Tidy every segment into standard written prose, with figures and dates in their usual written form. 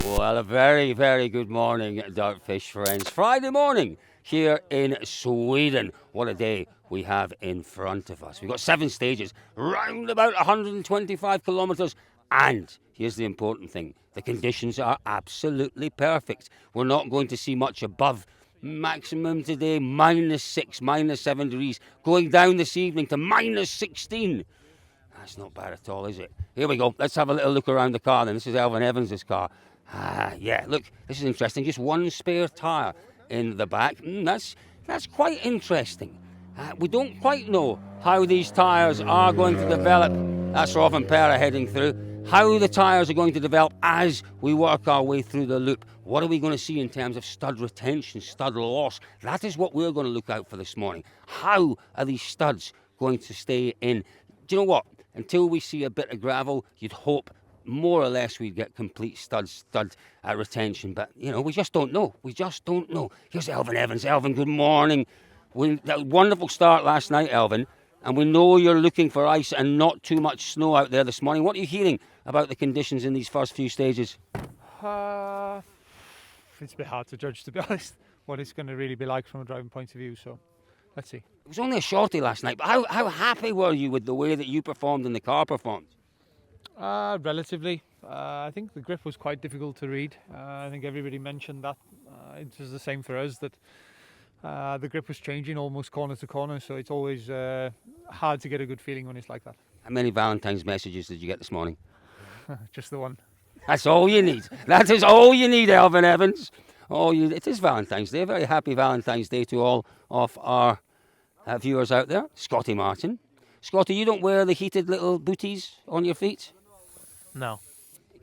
Well, a very, very good morning, Dirtfish friends. Friday morning here in Sweden. What a day we have in front of us. We've got 7 stages, round about 125 kilometres. And here's the important thing. The conditions are absolutely perfect. We're not going to see much above maximum today, -6, -7 degrees. Going down this evening to -16. That's not bad at all, is it? Here we go. Let's have a little look around the car then. This is Elvin Evans' car. Yeah, look, this is interesting. Just one spare tyre in the back. That's quite interesting. We don't quite know how these tyres are going to develop. That's Robin Pera heading through. How the tyres are going to develop as we work our way through the loop. What are we going to see in terms of stud retention, stud loss? That is what we're going to look out for this morning. How are these studs going to stay in? Do you know what? Until we see a bit of gravel, you'd hope more or less we'd get complete stud retention. But, you know, we just don't know. We just don't know. Here's Elvin Evans. Elvin, good morning. That wonderful start last night, Elvin. And we know you're looking for ice and not too much snow out there this morning. What are you hearing about the conditions in these first few stages? It's a bit hard to judge, to be honest, what it's going to really be like from a driving point of view. So let's see. It was only a shorty last night, but how happy were you with the way that you performed and the car performed? Relatively. I think the grip was quite difficult to read. I think everybody mentioned that. It was the same for us, that the grip was changing almost corner to corner, so it's always hard to get a good feeling when it's like that. How many Valentine's messages did you get this morning? Just the one. That's all you need. That is all you need, Elvin Evans. It is Valentine's Day. A very happy Valentine's Day to all of our viewers out there. Scotty Martin. Scotty, you don't wear the heated little booties on your feet? No.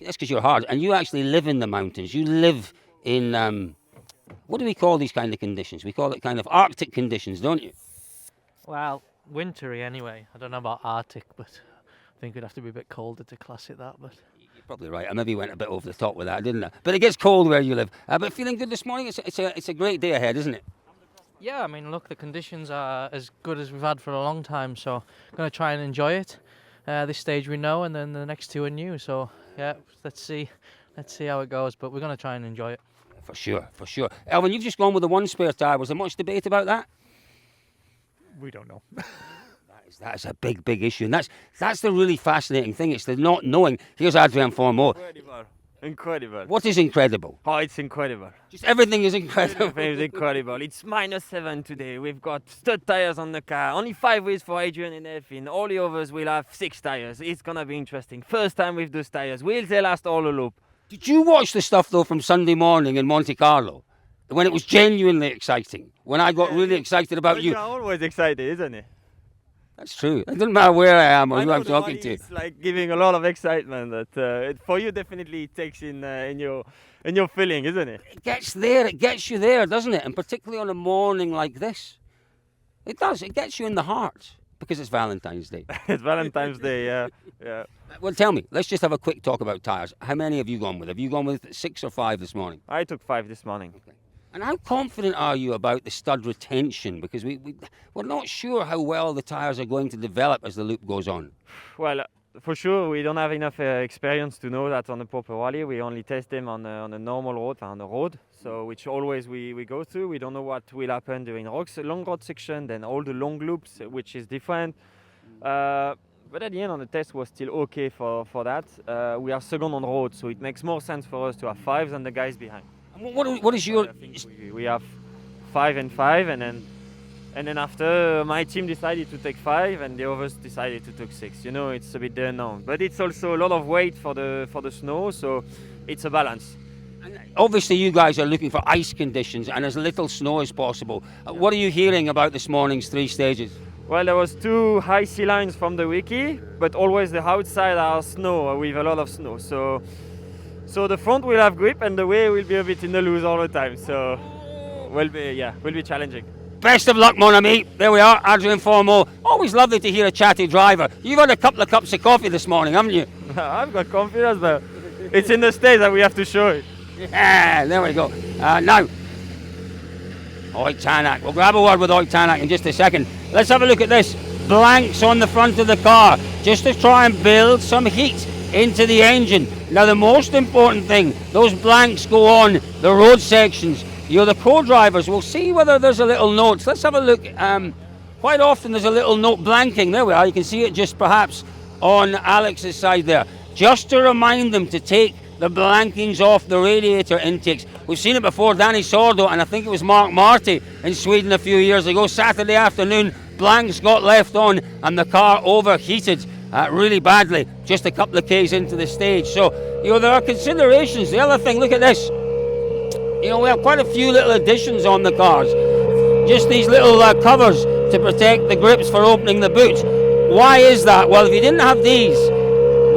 That's because you're hard. And you actually live in the mountains. You live in, what do we call these kind of conditions? We call it kind of Arctic conditions, don't you? Well, wintry anyway. I don't know about Arctic, but I think it'd have to be a bit colder to class it that. But you're probably right. I maybe went a bit over the top with that, didn't I? But it gets cold where you live. But feeling good this morning? It's a great day ahead, isn't it? yeah, I mean, look, the conditions are as good as we've had for a long time, so I'm going to try and enjoy it. This stage we know, and then the next 2 are new. So yeah, let's see how it goes. But we're going to try and enjoy it. For sure. Elvin, you've just gone with the one spare tyre. Was there much debate about that? We don't know. That's a big issue, and that's the really fascinating thing. It's the not knowing. Here's Adrian Fourmaux. Incredible. What is incredible? Oh, it's incredible. Just everything is incredible. Everything is incredible. It's -7 today. We've got stud tires on the car. Only 5 wheels for Adrian and Elfin. All the others will have 6 tires. It's gonna be interesting. First time with those tires. Will they last all the loop? Did you watch the stuff though from Sunday morning in Monte Carlo when it was genuinely exciting? When I got really excited about you. You're always excited, isn't it? That's true. It doesn't matter where I am or who I'm talking to. It's like giving a lot of excitement. That for you definitely takes in your feeling, isn't it? It gets there. It gets you there, doesn't it? And particularly on a morning like this, it does. It gets you in the heart because it's Valentine's Day. It's Valentine's Day. Yeah. Well, tell me. Let's just have a quick talk about tyres. How many have you gone with? Have you gone with 6 or 5 this morning? I took 5 this morning. Okay. And how confident are you about the stud retention? Because we're not sure how well the tyres are going to develop as the loop goes on. Well, for sure, we don't have enough experience to know that on a proper rally. We only test them on a normal road, on the road, so which always we go through. We don't know what will happen during long road section, then all the long loops, which is different. But at the end, on the test was still okay for that. We are second on road, so it makes more sense for us to have 5 than the guys behind. What is your? I think we have 5 and 5, and then after my team decided to take 5, and the others decided to take 6. You know, it's a bit unknown, but it's also a lot of weight for the snow, so it's a balance. And obviously, you guys are looking for ice conditions and as little snow as possible. What are you hearing about this morning's 3 stages? Well, there was 2 high sea lines from the wiki, but always the outside are snow with a lot of snow. So the front will have grip and the way will be a bit in the loose all the time. So will be challenging. Best of luck, mon ami. There we are, Adrien Fourmaux. Always lovely to hear a chatty driver. You've had a couple of cups of coffee this morning, haven't you? I've got confidence, but it's in the stage that we have to show it. Yeah, there we go. Now, Oitanak. We'll grab a word with Oitanak in just a second. Let's have a look at this. Blanks on the front of the car, just to try and build some heat into the engine. Now the most important thing, those blanks go on the road sections. You know, the pro drivers will see whether there's a little note. Let's have a look. Quite often there's a little note blanking. There we are. You can see it just perhaps on Alex's side there. Just to remind them to take the blankings off the radiator intakes. We've seen it before, Danny Sordo, and I think it was Mark Marty in Sweden a few years ago. Saturday afternoon, blanks got left on and the car overheated really badly just a couple of Ks into the stage. So, you know, there are considerations. The other thing, look at this. You know, we have quite a few little additions on the cars. Just these little covers to protect the grips for opening the boot. Why is that? Well, if you didn't have these,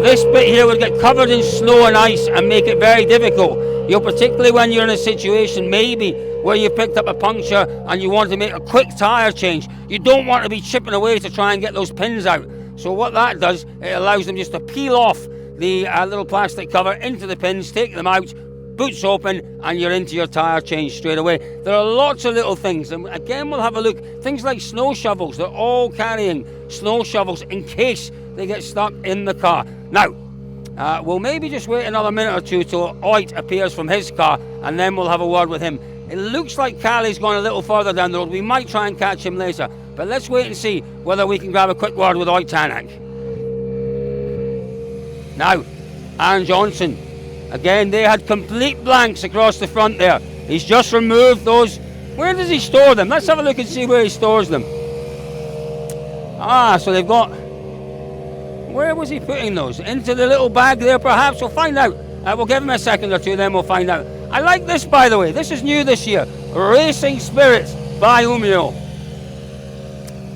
this bit here would get covered in snow and ice and make it very difficult. You know, particularly when you're in a situation maybe where you picked up a puncture and you want to make a quick tyre change. You don't want to be chipping away to try and get those pins out. So what that does, it allows them just to peel off the little plastic cover into the pins, take them out, boots open, and you're into your tyre change straight away. There are lots of little things, and again we'll have a look. Things like snow shovels, they're all carrying snow shovels in case they get stuck in the car. Now, we'll maybe just wait another minute or two till Oit appears from his car, and then we'll have a word with him. It looks like Callie's gone a little further down the road. We might try and catch him later, but let's wait and see whether we can grab a quick word with Oit Tanak. Now, Aaron Johnson, again, they had complete blanks across the front there. He's just removed those. Where does he store them? Let's have a look and see where he stores them. So they've got... Where was he putting those? Into the little bag there, perhaps? We'll find out. We'll give him a second or two, then we'll find out. I like this, by the way. This is new this year. Racing Spirits by Umeå.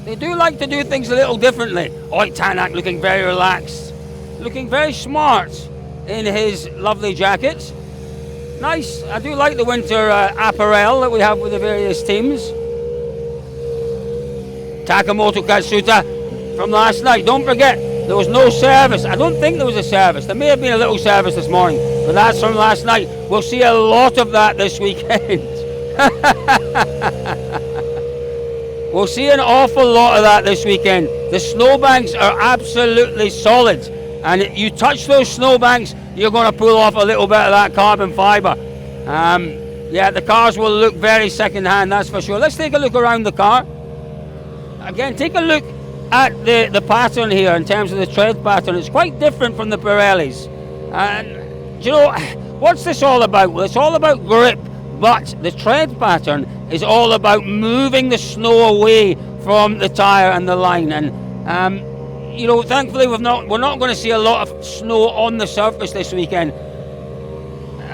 They do like to do things a little differently. Oit Tanak looking very relaxed. Looking very smart in his lovely jacket. Nice. I do like the winter apparel that we have with the various teams. Takamoto Katsuta from last night. Don't forget, there was no service. I don't think there was a service. There may have been a little service this morning, but that's from last night. We'll see a lot of that this weekend. We'll see an awful lot of that this weekend. The snowbanks are absolutely solid, and you touch those snowbanks, you're going to pull off a little bit of that carbon fibre. Yeah, the cars will look very second-hand, that's for sure. Let's take a look around the car. Again, take a look at the pattern here in terms of the tread pattern. It's quite different from the Pirellis. And, you know, what's this all about? Well, it's all about grip, but the tread pattern is all about moving the snow away from the tyre and the line. And, you know, thankfully we're not going to see a lot of snow on the surface this weekend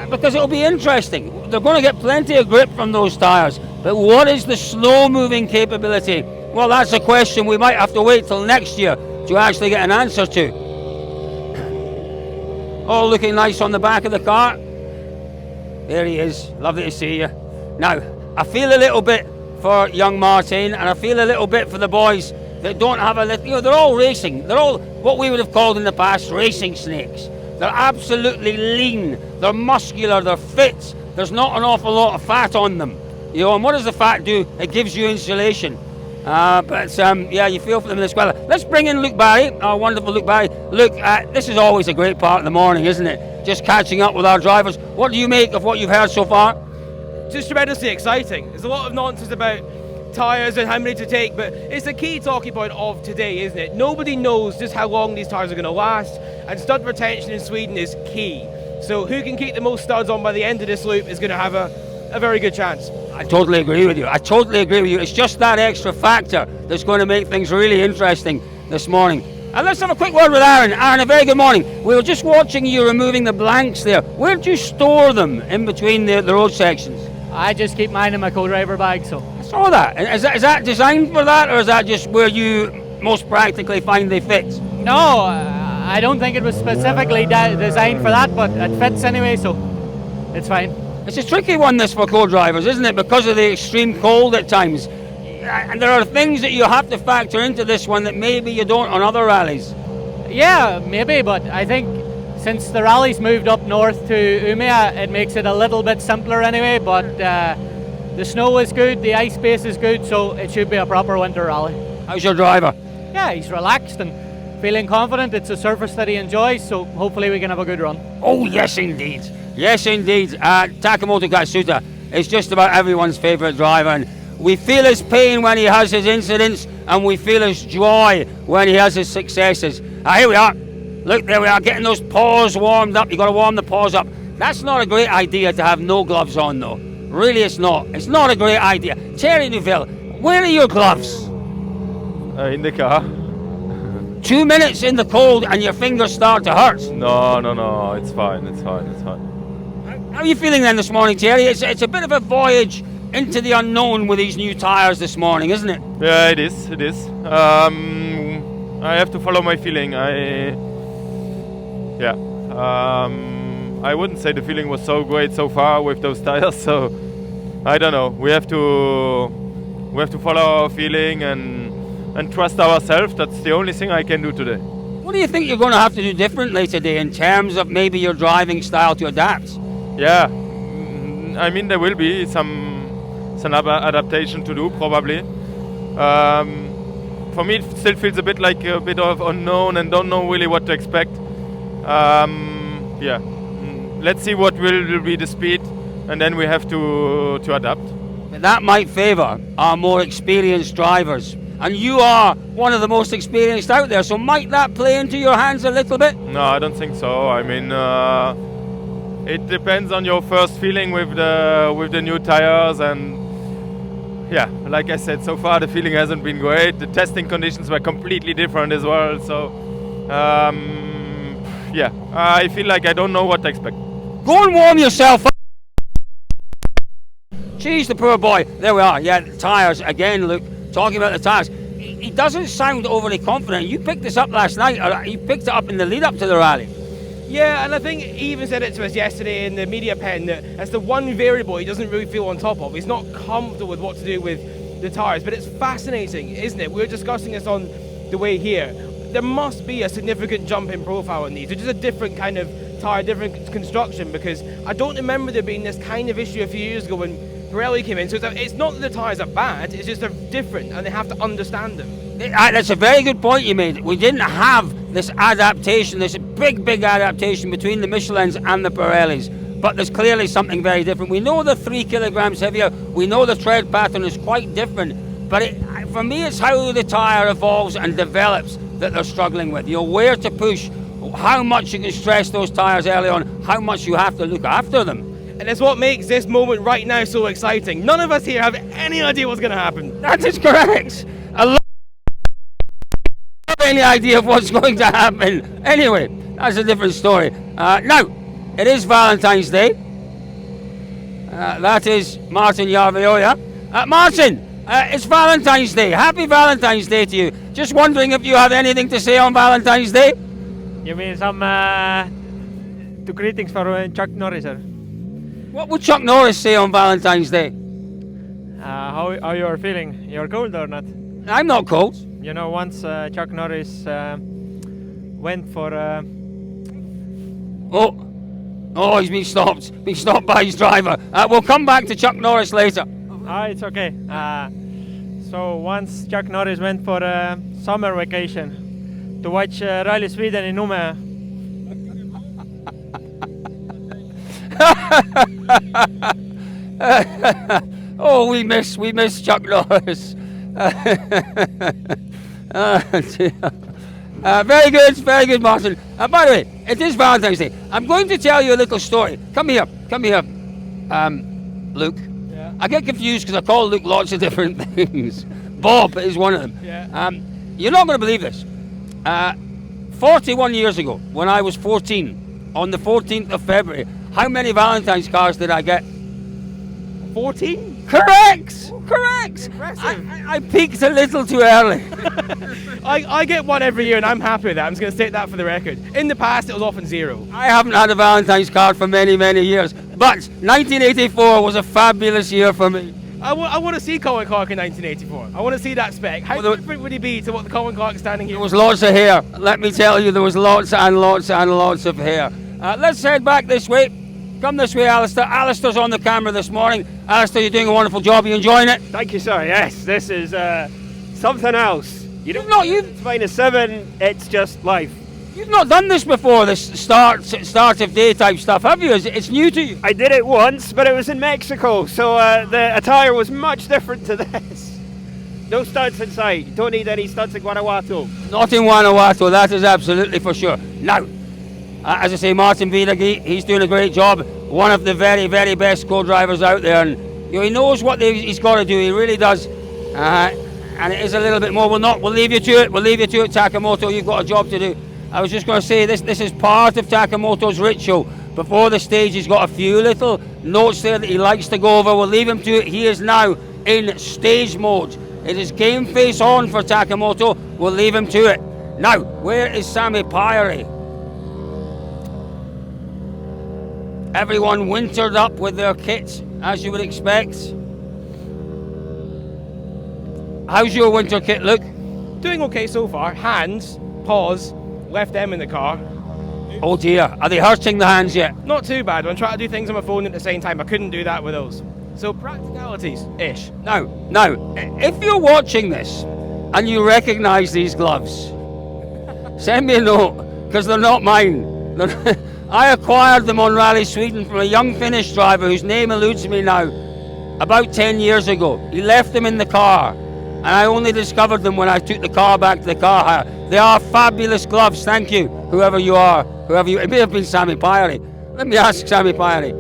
because it'll be interesting. They're going to get plenty of grip from those tyres, but what is the snow moving capability? Well, that's a question we might have to wait till next year to actually get an answer to. All looking nice on the back of the car. There he is. Lovely to see you. Now, I feel a little bit for young Martin, and I feel a little bit for the boys that don't have they're all racing. They're all what we would have called in the past racing snakes. They're absolutely lean. They're muscular. They're fit. There's not an awful lot of fat on them. You know, and what does the fat do? It gives you insulation. Yeah, you feel for them as well. Let's bring in Luke Barry, our wonderful Luke Barry. Luke, this is always a great part of the morning, isn't it? Just catching up with our drivers. What do you make of what you've heard so far? Just tremendously exciting. There's a lot of nonsense about tyres and how many to take, but it's the key talking point of today, isn't it? Nobody knows just how long these tyres are going to last, and stud retention in Sweden is key. So who can keep the most studs on by the end of this loop is going to have a very good chance. I totally agree with you. It's just that extra factor that's going to make things really interesting this morning. And let's have a quick word with Aaron. Aaron, a very good morning. We were just watching you removing the blanks there. Where do you store them in between the road sections? I just keep mine in my co-driver bag, so. I saw that. Is that designed for that, or is that just where you most practically find they fit? No, I don't think it was specifically designed for that, but it fits anyway, so it's fine. It's a tricky one, this, for co-drivers, isn't it? Because of the extreme cold at times. And there are things that you have to factor into this one that maybe you don't on other rallies. Yeah, maybe, but I think since the rally's moved up north to Umeå, it makes it a little bit simpler anyway, but the snow is good, the ice base is good, so it should be a proper winter rally. How's your driver? Yeah, he's relaxed and feeling confident. It's a surface that he enjoys, so hopefully we can have a good run. Oh, yes, indeed. Yes, indeed. Takamoto Katsuta is just about everyone's favourite driver, and we feel his pain when he has his incidents, and we feel his joy when he has his successes. Here we are. Look, there we are, getting those paws warmed up. You've got to warm the paws up. That's not a great idea to have no gloves on, though. Really, it's not. It's not a great idea. Thierry Neuville, where are your gloves? In the car. 2 minutes in the cold and your fingers start to hurt. No, it's fine. How are you feeling then this morning, Thierry? It's a bit of a voyage into the unknown with these new tyres this morning, isn't it? Yeah, it is. I have to follow my feeling. I wouldn't say the feeling was so great so far with those tires, so I don't know. We have to follow our feeling and trust ourselves. That's the only thing I can do today. What do you think you're going to have to do differently today in terms of maybe your driving style to adapt? Yeah, I mean there will be some adaptation to do probably. For me, it still feels a bit like a bit of unknown and don't know really what to expect. Let's see what will be the speed, and then we have to adapt. That might favour our more experienced drivers, and you are one of the most experienced out there, so might that play into your hands a little bit? No, I don't think so. I mean, it depends on your first feeling with the new tires, and yeah, like I said, so far the feeling hasn't been great. The testing conditions were completely different as well, so I feel like I don't know what to expect. Go and warm yourself up. Jeez, the poor boy. There we are. Yeah, the tyres again. Luke, talking about the tyres. He doesn't sound overly confident. You picked this up last night, or you picked it up in the lead up to the rally. Yeah, and I think he even said it to us yesterday in the media pen that that's the one variable he doesn't really feel on top of. He's not comfortable with what to do with the tyres, but it's fascinating, isn't it? We were discussing this on the way here. There must be a significant jump in profile in these. It's just a different kind of tyre, different construction, because I don't remember there being this kind of issue a few years ago when Pirelli came in. So it's not that the tyres are bad, it's just they're different and they have to understand them. That's a very good point you made. We didn't have this adaptation, this big adaptation between the Michelins and the Pirellis, but there's clearly something very different. We know they're 3 kilograms heavier, we know the tread pattern is quite different, but for me it's how the tyre evolves and develops that they're struggling with. Where to push, how much you can stress those tyres early on, how much you have to look after them. And it's what makes this moment right now so exciting. None of us here have any idea what's going to happen. That is correct. I love any idea of what's going to happen. Anyway, that's a different story. Now, it is Valentine's Day. That is Martin Järveoja. Martin, it's Valentine's Day. Happy Valentine's Day to you. Just wondering if you have anything to say on Valentine's Day? You mean some two greetings for Chuck Norris, sir? What would Chuck Norris say on Valentine's Day? How you are feeling? You're cold or not? I'm not cold. You know, once Chuck Norris went for... Oh, he's been stopped by his driver. We'll come back to Chuck Norris later. It's okay. So once Chuck Norris went for a summer vacation to watch Rally Sweden in Umeå. Oh, we miss Chuck Norris. Very good, Martin. By the way, it is Valentine's Day. I'm going to tell you a little story. Come here, Luke. Yeah. I get confused because I call Luke lots of different things. Bob is one of them. Yeah. You're not going to believe this. 41 years ago, when I was 14, on the 14th of February, how many Valentine's cards did I get? 14? Correct! Impressive. I peaked a little too early. I get one every year and I'm happy with that. I'm just going to state that for the record. In the past, it was often 0. I haven't had a Valentine's card for many years, but 1984 was a fabulous year for me. I want to see Colin Clark in 1984. I want to see that spec. How different would he be to what the Colin Clark standing here? There was lots of hair. Let me tell you, there was lots and lots of hair. Let's head back this way. Come this way, Alistair. Alistair's on the camera this morning. Alistair, you're doing a wonderful job. Are you enjoying it? Thank you, sir. Yes, this is something else. You don't not- know you've- it's -7. It's just life. You've not done this before, this start of day type stuff, have you? It's new to you. I did it once, but it was in Mexico, so the attire was much different to this. No studs inside. You don't need any studs in Guanajuato. Not in Guanajuato, that is absolutely for sure. Now, as I say, Martin Vidagi, he's doing a great job. One of the very, very best co-drivers out there, and he knows what he's got to do. He really does. And it is a little bit more. We'll leave you to it. We'll leave you to it, Takamoto. You've got a job to do. I was just going to say this is part of Takamoto's ritual. Before the stage, he's got a few little notes there that he likes to go over. We'll leave him to it. He is now in stage mode. It is game face on for Takamoto. We'll leave him to it. Now, where is Sami Pajari? Everyone wintered up with their kit, as you would expect. How's your winter kit look? Doing okay so far. Hands, paws, left them in the car. Oh dear, are they hurting the hands yet? Not too bad. When I try to do things on my phone at the same time, I couldn't do that with those. So practicalities-ish. Now, if you're watching this and you recognise these gloves, send me a note, because they're not mine. I acquired them on Rally Sweden from a young Finnish driver whose name eludes me now, about 10 years ago. He left them in the car, and I only discovered them when I took the car back to the car hire. They are fabulous gloves, thank you, whoever you are. It may have been Sami Pajari. Let me ask Sami Pajari.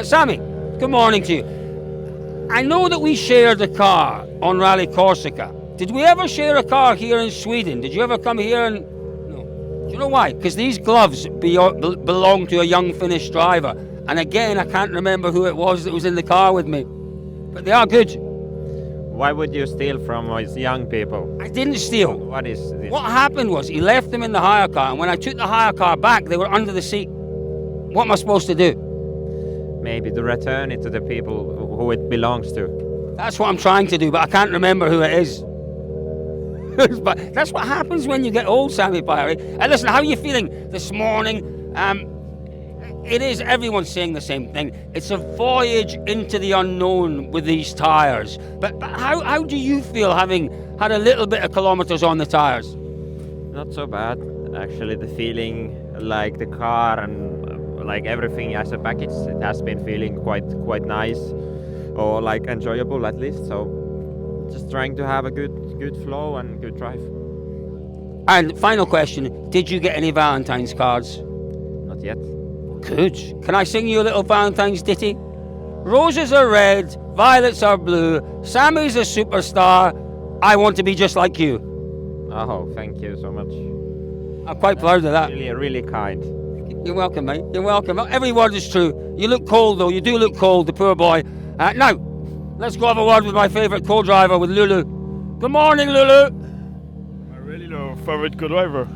Sami, good morning to you. I know that we shared a car on Rally Corsica. Did we ever share a car here in Sweden? Did you ever come here and... No. Do you know why? Because these gloves belong to a young Finnish driver. And again, I can't remember who it was that was in the car with me. But they are good. Why would you steal from these young people? I didn't steal. What is this? What happened was he left them in the hire car, and when I took the hire car back, they were under the seat. What am I supposed to do? Maybe to return it to the people who it belongs to. That's what I'm trying to do, but I can't remember who it is. But that's what happens when you get old, Sami Pajari. And listen, how are you feeling this morning? It is, everyone's saying the same thing. It's a voyage into the unknown with these tyres. But how do you feel having had a little bit of kilometres on the tyres? Not so bad. Actually, the feeling, like the car and like everything as a package, it has been feeling quite nice, or like enjoyable at least. So just trying to have a good flow and good drive. And final question, did you get any Valentine's cards? Not yet. Good. Can I sing you a little Valentine's ditty? Roses are red, violets are blue, Sammy's a superstar, I want to be just like you. Oh, thank you so much. I'm quite proud of that. Really kind. You're welcome, mate. You're welcome. Every word is true. You look cold, though. You do look cold, the poor boy. Now, let's go have a word with my favourite co-driver, with Lulu. Good morning, Lulu. I really know favorite co-driver.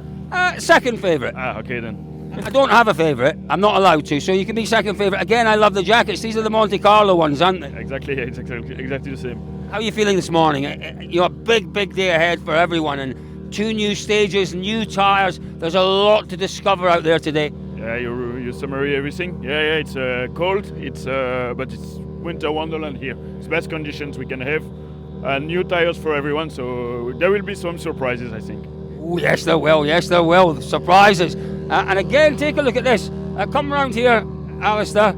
Second favourite. Okay then. I don't have a favourite. I'm not allowed to, so you can be second favourite. Again, I love the jackets. These are the Monte Carlo ones, aren't they? Exactly, it's exactly the same. How are you feeling this morning? You're a big day ahead for everyone, and 2 new stages, new tyres. There's a lot to discover out there today. Yeah, you summary everything. Yeah, it's cold. But it's winter wonderland here. It's best conditions we can have, and new tyres for everyone. So there will be some surprises, I think. Oh, yes, there will. Yes, there will. Surprises. And again, take a look at this. Come round here, Alistair.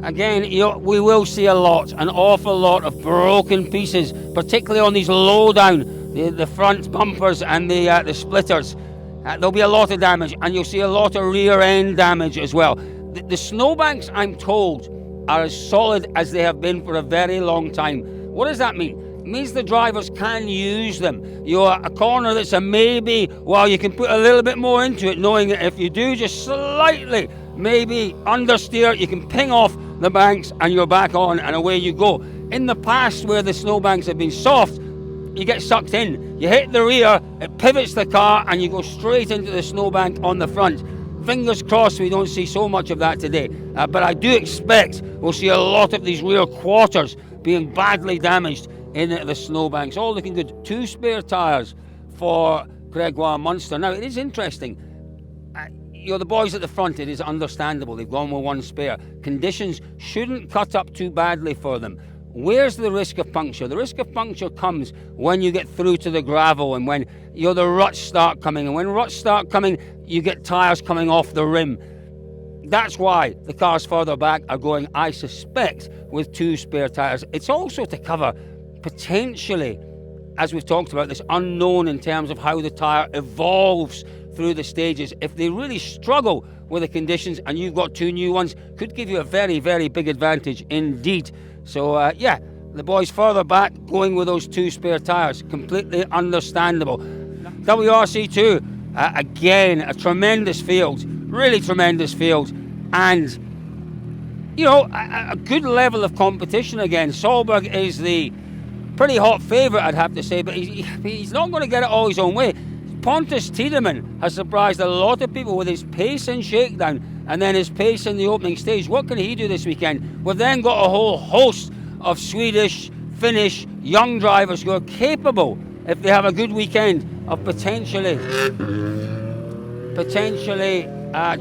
Again, we will see an awful lot of broken pieces, particularly on these low down, the front bumpers and the splitters. There'll be a lot of damage, and you'll see a lot of rear end damage as well. The snowbanks, I'm told, are as solid as they have been for a very long time. What does that mean? It means the drivers can use them. You're a corner that's a maybe, well, you can put a little bit more into it, knowing that if you do just slightly, maybe understeer, you can ping off the banks and you're back on and away you go. In the past, where the snowbanks have been soft, you get sucked in. You hit the rear, it pivots the car, and you go straight into the snowbank on the front. Fingers crossed we don't see so much of that today. But I do expect we'll see a lot of these rear quarters being badly damaged in the snowbanks. All looking good. 2 spare tyres for Gregoire Munster. Now, it is interesting. The boys at the front, it is understandable. They've gone with 1 spare. Conditions shouldn't cut up too badly for them. where's the risk of puncture? The risk of puncture comes when you get through to the gravel and when the ruts start coming. And when ruts start coming, you get tyres coming off the rim. That's why the cars further back are going, I suspect, with 2 spare tyres. It's also to cover, potentially, as we've talked about, this unknown in terms of how the tyre evolves through the stages. If they really struggle with the conditions and you've got 2 new ones, could give you a very, very big advantage indeed. So, yeah, the boys further back going with those 2 spare tyres. Completely understandable. WRC2, again, a tremendous field. Really tremendous field. And, a good level of competition again. Solberg is the pretty hot favourite, I'd have to say, but he's not going to get it all his own way. Pontus Tiedemann has surprised a lot of people with his pace in shakedown and then his pace in the opening stage. What can he do this weekend? We've then got a whole host of Swedish, Finnish, young drivers who are capable, if they have a good weekend, of potentially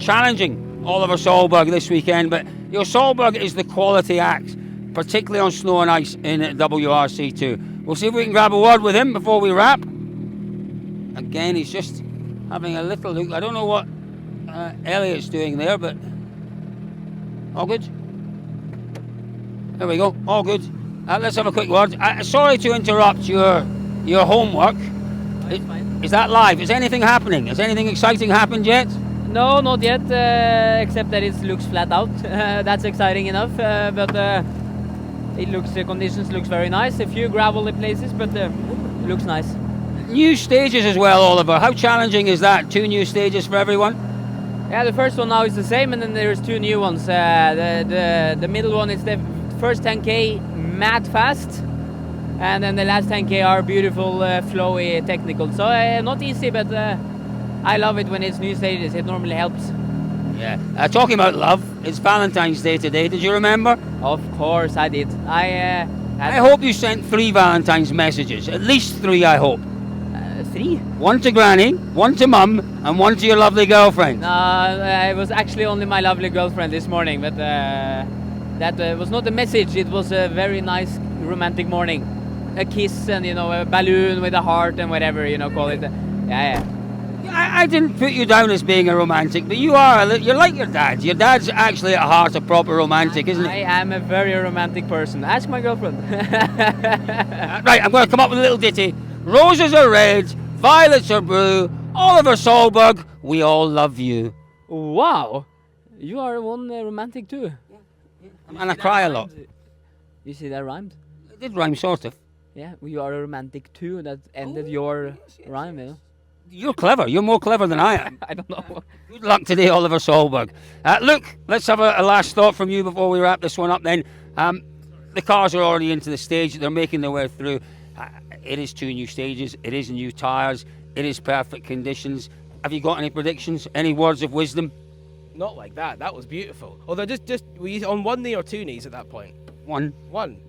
challenging Oliver Solberg this weekend. But Solberg is the quality act, particularly on snow and ice in WRC2. We'll see if we can grab a word with him before we wrap. Again, he's just having a little look. I don't know what Elliot's doing there, but all good. There we go, all good. Let's have a quick word. Sorry to interrupt your homework. Is that live? Is anything happening? Has anything exciting happened yet? No, not yet, except that it looks flat out. That's exciting enough, but the conditions looks very nice. A few gravelly places, but it looks nice. New stages as well, Oliver. How challenging is that? 2 new stages for everyone? Yeah, the first one now is the same, and then there's 2 new ones. The middle one is the first 10k mad fast, and then the last 10k are beautiful, flowy, technical. So not easy, but I love it when it's new stages. It normally helps. Yeah. Talking about love, it's Valentine's Day today. Did you remember? Of course I did. I hope you sent 3 Valentine's messages. At least 3, I hope. 3? 1 to Granny, 1 to Mum, and 1 to your lovely girlfriend. It was actually only my lovely girlfriend this morning, but that was not a message. It was a very nice romantic morning. A kiss and a balloon with a heart and whatever call it. Yeah. I didn't put you down as being a romantic, but you're like your dad. Your dad's actually at heart a proper romantic, isn't he? I am a very romantic person. Ask my girlfriend. Right, I'm going to come up with a little ditty. Roses are red, violets are blue. Oliver Solberg, we all love you. Wow, you are one romantic too. And I cry a lot. You see that rhymed? It did rhyme, sort of. Yeah, you are a romantic too. That ended your rhyme. You're clever. You're more clever than I am. I don't know. Good luck today, Oliver Solberg. Look, let's have a last thought from you before we wrap this one up then. The cars are already into the stage. They're making their way through. It is 2 new stages. It is new tyres. It is perfect conditions. Have you got any predictions? Any words of wisdom? Not like that. That was beautiful. Although were you on 1 knee or 2 knees at that point? 1.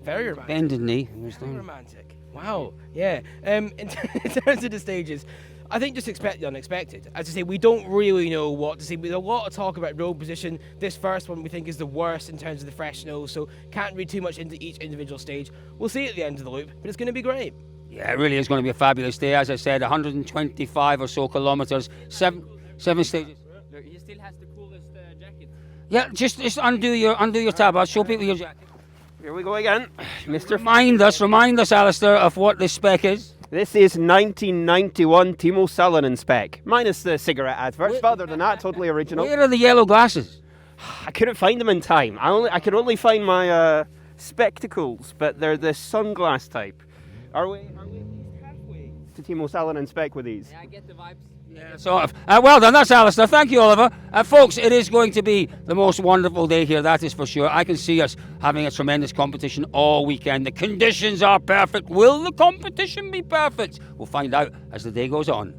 Very romantic. Bended knee. Very romantic. Wow. Yeah. In terms of the stages, I think just expect the unexpected. As I say, we don't really know what to see. There's a lot of talk about road position. This first one we think is the worst in terms of the fresh snow, so can't read too much into each individual stage. We'll see at the end of the loop, but it's going to be great. Yeah, it really is going to be a fabulous day. As I said, 125 or so kilometres, 7 stages. Look, he still has the coolest jacket. Yeah, just undo your tab. I'll show people your jacket. Here we go again, Mr. Remind us, Alistair, of what this spec is. This is 1991 Timo Salonen spec, minus the cigarette adverts, but other than that, totally original. Where are the yellow glasses? I couldn't find them in time. I could only find my spectacles, but they're the sunglass type. Are we halfway to Timo Salonen spec with these? Yeah, I get the vibes. Yeah, sort of. Well done, that's Alistair. Thank you, Oliver. Folks, it is going to be the most wonderful day here, that is for sure. I can see us having a tremendous competition all weekend. The conditions are perfect. Will the competition be perfect? We'll find out as the day goes on.